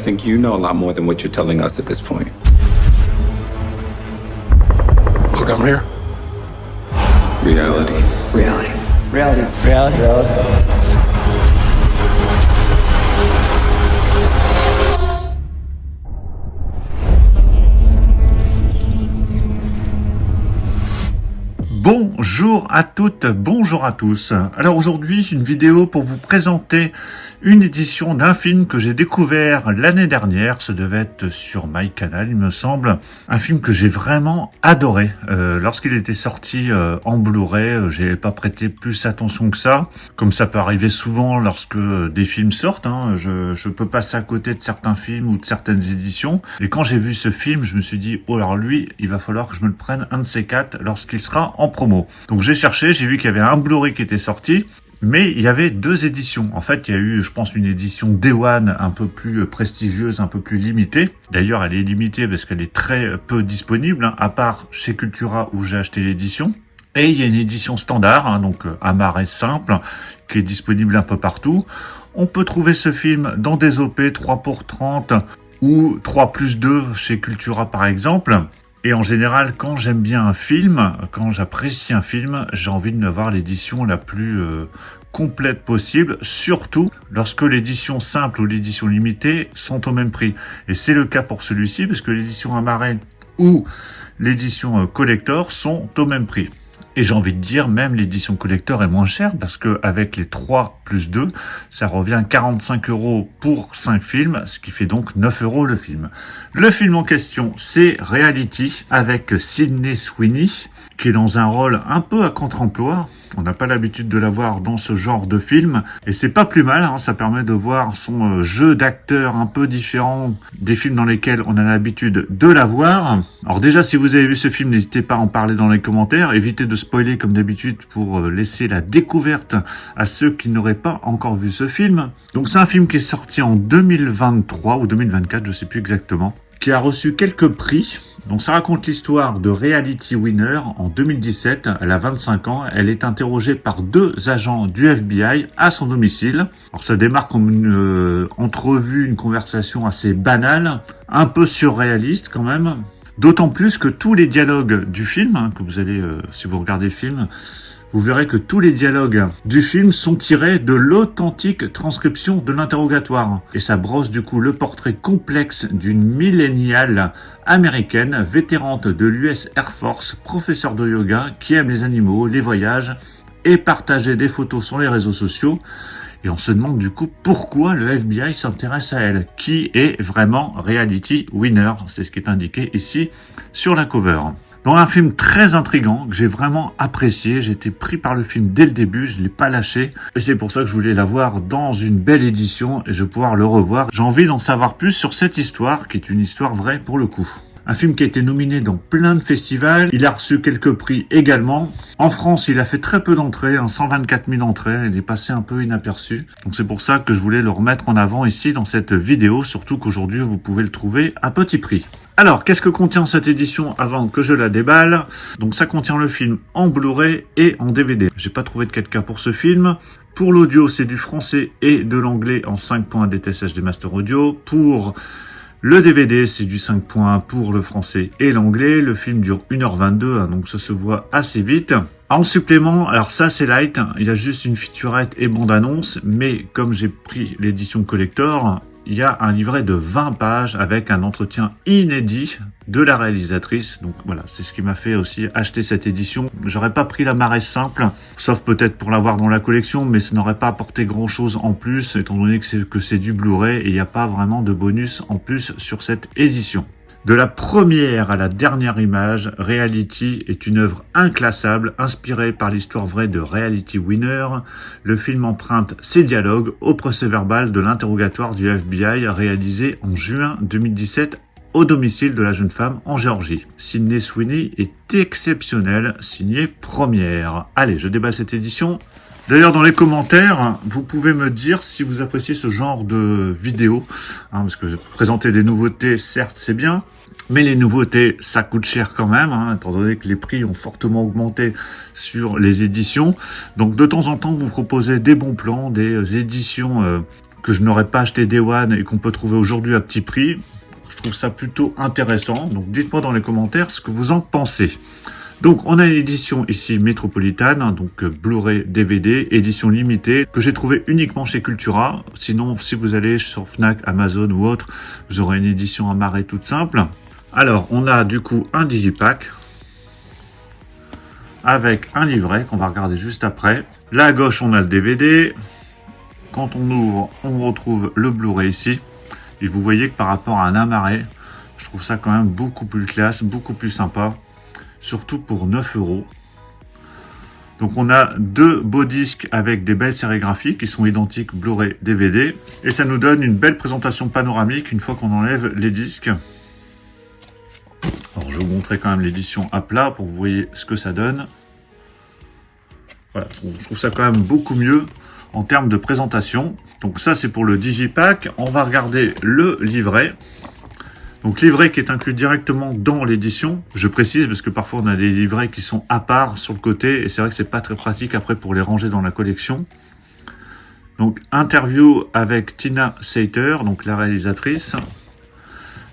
think you know a lot more than what you're telling us at this point. Look, I'm here. Reality. Reality. Reality. Reality. Reality. Bonjour à toutes, bonjour à tous. Alors aujourd'hui, une vidéo pour vous présenter une édition d'un film que j'ai découvert l'année dernière. Ça devait être sur MyCanal, il me semble. Un film que j'ai vraiment adoré. Lorsqu'il était sorti en Blu-ray, j'ai pas prêté plus attention que ça. Comme ça peut arriver souvent lorsque des films sortent. Je peux passer à côté de certains films ou de certaines éditions. Et quand j'ai vu ce film, je me suis dit, oh alors lui, il va falloir que je me le prenne un de ces quatre lorsqu'il sera en promo. Donc j'ai cherché, j'ai vu qu'il y avait un Blu-ray qui était sorti, mais il y avait deux éditions. En fait, il y a eu, je pense, une édition Day One un peu plus prestigieuse, un peu plus limitée. D'ailleurs, elle est limitée parce qu'elle est très peu disponible, à part chez Cultura où j'ai acheté l'édition. Et il y a une édition standard, donc à marée simple, qui est disponible un peu partout. On peut trouver ce film dans des OP 3 pour 30 ou 3+2 chez Cultura par exemple. Et en général, quand j'aime bien un film, quand j'apprécie un film, j'ai envie de voir l'édition la plus complète possible, surtout lorsque l'édition simple ou l'édition limitée sont au même prix. Et c'est le cas pour celui-ci, parce que l'édition Amaré ou l'édition collector sont au même prix. Et j'ai envie de dire, même l'édition collector est moins chère, parce que avec les 3+2, ça revient 45 € pour 5 films, ce qui fait donc 9 € le film. Le film en question, c'est Reality, avec Sydney Sweeney, qui est dans un rôle un peu à contre-emploi. On n'a pas l'habitude de la voir dans ce genre de film, et c'est pas plus mal, ça permet de voir son jeu d'acteur un peu différent des films dans lesquels on a l'habitude de la voir. Alors déjà, si vous avez vu ce film, n'hésitez pas à en parler dans les commentaires, évitez de spoiler comme d'habitude pour laisser la découverte à ceux qui n'auraient pas encore vu ce film. Donc c'est un film qui est sorti en 2023 ou 2024, je sais plus exactement, qui a reçu quelques prix. Donc ça raconte l'histoire de Reality Winner en 2017. Elle a 25 ans. Elle est interrogée par deux agents du FBI à son domicile. Alors ça démarre comme une entrevue, une conversation assez banale, un peu surréaliste quand même. D'autant plus que tous les dialogues du film, que vous allez, si vous regardez le film, vous verrez que tous les dialogues du film sont tirés de l'authentique transcription de l'interrogatoire. Et ça brosse du coup le portrait complexe d'une milléniale américaine, vétérante de l'US Air Force, professeure de yoga, qui aime les animaux, les voyages et partager des photos sur les réseaux sociaux. Et on se demande du coup pourquoi le FBI s'intéresse à elle. Qui est vraiment Reality Winner? C'est ce qui est indiqué ici sur la cover. Donc un film très intriguant que j'ai vraiment apprécié. J'ai été pris par le film dès le début, je ne l'ai pas lâché. Et c'est pour ça que je voulais l'avoir dans une belle édition et je vais pouvoir le revoir. J'ai envie d'en savoir plus sur cette histoire qui est une histoire vraie pour le coup. Un film qui a été nominé dans plein de festivals. Il a reçu quelques prix également. En France, il a fait très peu d'entrées, 124 000 entrées. Il est passé un peu inaperçu. Donc c'est pour ça que je voulais le remettre en avant ici dans cette vidéo. Surtout qu'aujourd'hui, vous pouvez le trouver à petit prix. Alors, qu'est-ce que contient cette édition avant que je la déballe? Donc ça contient le film en Blu-ray et en DVD. J'ai pas trouvé de 4K pour ce film. Pour l'audio, c'est du français et de l'anglais en 5.1 DTS HD Master Audio. Pour le DVD, c'est du 5.1 pour le français et l'anglais. Le film dure 1h22, donc ça se voit assez vite. En supplément, alors ça c'est light, il y a juste une featurette et bande-annonce, mais comme j'ai pris l'édition collector, il y a un livret de 20 pages avec un entretien inédit de la réalisatrice. Donc voilà, c'est ce qui m'a fait aussi acheter cette édition. J'aurais pas pris la marée simple, sauf peut-être pour l'avoir dans la collection, mais ça n'aurait pas apporté grand-chose en plus, étant donné que c'est du Blu-ray et il n'y a pas vraiment de bonus en plus sur cette édition. De la première à la dernière image, Reality est une œuvre inclassable, inspirée par l'histoire vraie de Reality Winner. Le film emprunte ses dialogues au procès-verbal de l'interrogatoire du FBI réalisé en juin 2017 au domicile de la jeune femme en Géorgie. Sydney Sweeney est exceptionnelle, signée première. Allez, je déballe cette édition. D'ailleurs, dans les commentaires, vous pouvez me dire si vous appréciez ce genre de vidéo, parce que présenter des nouveautés, certes, c'est bien, mais les nouveautés, ça coûte cher quand même, étant donné que les prix ont fortement augmenté sur les éditions. Donc, de temps en temps, vous proposez des bons plans, des éditions que je n'aurais pas acheté Day One et qu'on peut trouver aujourd'hui à petit prix. Je trouve ça plutôt intéressant. Donc dites-moi dans les commentaires ce que vous en pensez. Donc on a une édition ici métropolitaine, hein, donc Blu-ray DVD, édition limitée, que j'ai trouvé uniquement chez Cultura. Sinon, si vous allez sur Fnac, Amazon ou autre, vous aurez une édition amarrée toute simple. Alors, on a du coup un digipack avec un livret qu'on va regarder juste après. Là à gauche, on a le DVD. Quand on ouvre, on retrouve le Blu-ray ici. Et vous voyez que par rapport à un amarré, je trouve ça quand même beaucoup plus classe, beaucoup plus sympa. Surtout pour 9 €. Donc on a deux beaux disques avec des belles sérigraphies qui sont identiques Blu-ray DVD. Et ça nous donne une belle présentation panoramique une fois qu'on enlève les disques. Alors je vais vous montrer quand même l'édition à plat pour que vous voyez ce que ça donne. Voilà, je trouve ça quand même beaucoup mieux en termes de présentation. Donc ça c'est pour le digipack. On va regarder le livret. Donc livret qui est inclus directement dans l'édition. Je précise parce que parfois on a des livrets qui sont à part sur le côté et c'est vrai que c'est pas très pratique après pour les ranger dans la collection. Donc interview avec Tina Sater, donc la réalisatrice.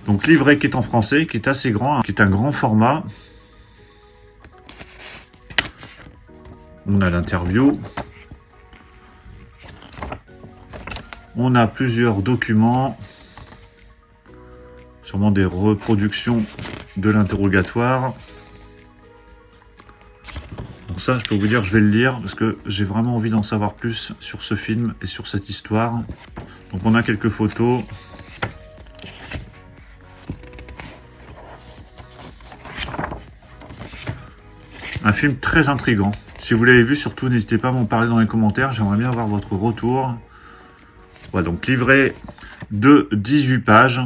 Donc livret qui est en français, qui est assez grand, qui est un grand format. On a l'interview. On a plusieurs documents. Sûrement des reproductions de l'interrogatoire. Donc ça, je peux vous dire, je vais le lire parce que j'ai vraiment envie d'en savoir plus sur ce film et sur cette histoire. Donc on a quelques photos. Un film très intriguant. Si vous l'avez vu, surtout, n'hésitez pas à m'en parler dans les commentaires. J'aimerais bien avoir votre retour. Voilà, donc livret de 18 pages.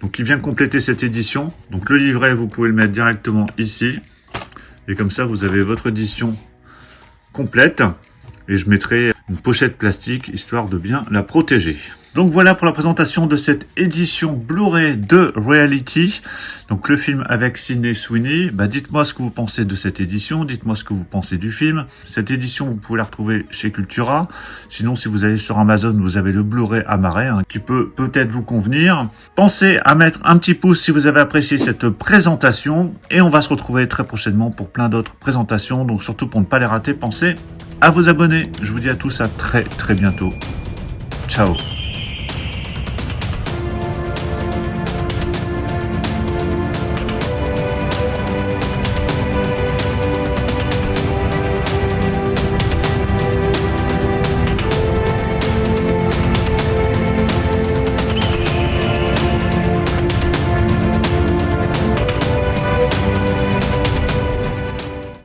Donc il vient compléter cette édition. Donc le livret, vous pouvez le mettre directement ici. Et comme ça, vous avez votre édition complète. Et je mettrai une pochette plastique, histoire de bien la protéger. Donc voilà pour la présentation de cette édition Blu-ray de Reality. Donc le film avec Sydney Sweeney. Dites-moi ce que vous pensez de cette édition. Dites-moi ce que vous pensez du film. Cette édition, vous pouvez la retrouver chez Cultura. Sinon, si vous allez sur Amazon, vous avez le Blu-ray amarré qui peut peut-être vous convenir. Pensez à mettre un petit pouce si vous avez apprécié cette présentation. Et on va se retrouver très prochainement pour plein d'autres présentations. Donc surtout pour ne pas les rater, pensez à vous abonner. Je vous dis à tous à très bientôt. Ciao.